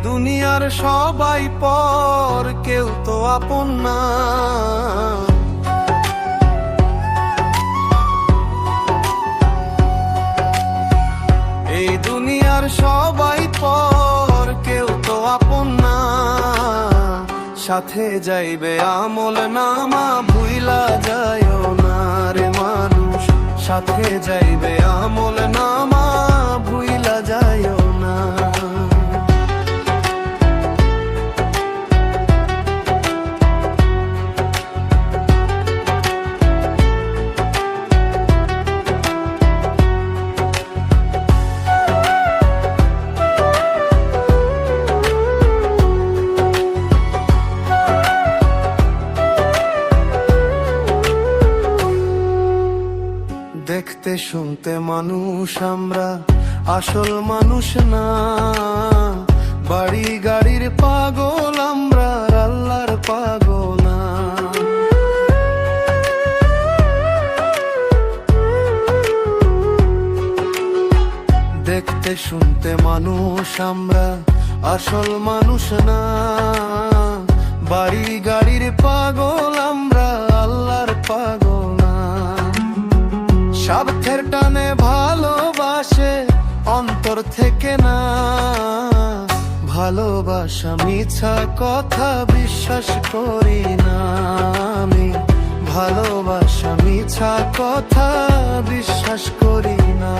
দুনিয়ার সবাই পর, কেউ তো আপন না। এই দুনিয়ার সবাই পর, কেউ তো আপন না। সাথে যাইবে আমল নামা, ভুইলা যায়ও না রে মানুষ। সাথে যাইবে আমল নামা, ভুইলা যায়ও না। দেখতে শুনতে মানুষ আমরা, আসল মানুষ না। বাড়ি গাড়ির পাগল আমরা, আল্লাহর পাগল না। দেখতে শুনতে মানুষ আমরা, আসল মানুষ না। বাড়ি গাড়ির পাগল আমরা, আল্লাহর পাগল না। স্বার্থের টানে ভালোবাসে অন্তর থেকে না। ভালোবাসা মিছা কথা বিশ্বাস করি না আমি। ভালোবাসা মিছা কথা বিশ্বাস করি না।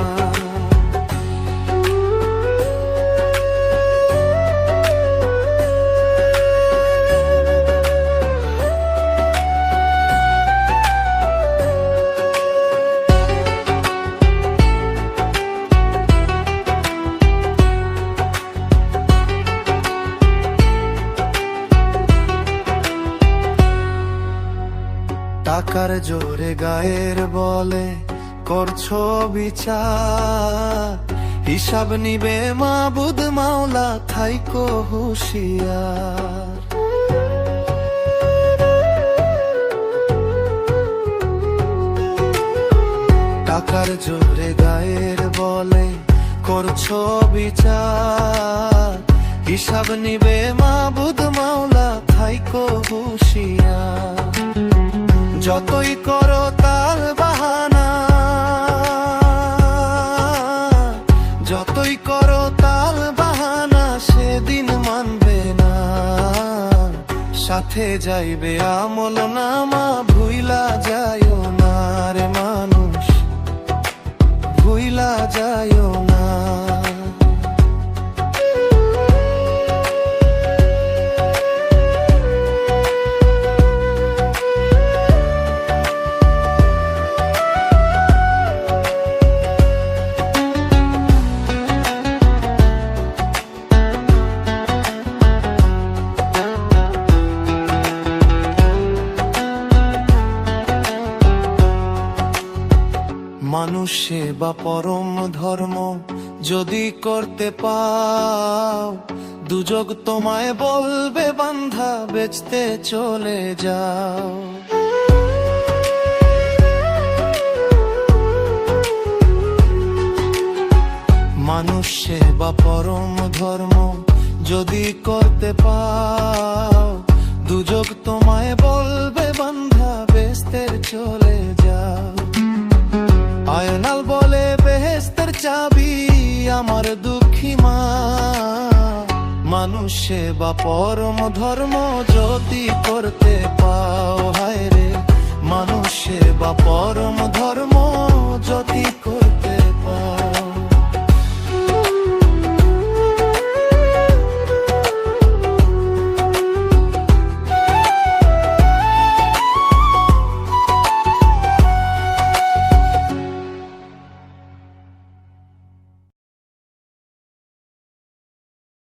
টাকার জোরে গায়ের বলে করছো বিচার, হিসাব নিবে মাবুদ মাওলা, থাইকো হুঁশিয়ার। টাকার জোরে গায়ের বলে করছো বিচার, হিসাব নিবে মাবুদ মাওলা, থাইকো হুঁশিয়ার। যতই করো তাল বাহানা, যতই করো তাল বাহানা, সেদিন মানবে না। সাথে যাইবে আমল নামা, ভুইলা যায়ও না রে মানুষ, ভুইলা যায়ও না। মানুষ সেবা পরম ধর্ম যদি করতে পাও, দুযোগ তোমায় বলবে বান্ধা, বেচতে চলে যাও। মানুষ সেবা পরম ধর্ম যদি করতে পাও, দুযোগ তোমায় বলবে বান্ধা, বেচতে চলে যাও। আয়নাল বলে বেহেশতের চাবি আমার দুঃখী মা। মানুষ সেবা পরম ধর্ম যদি করতে পাও, হায় রে মানুষ সেবা পরম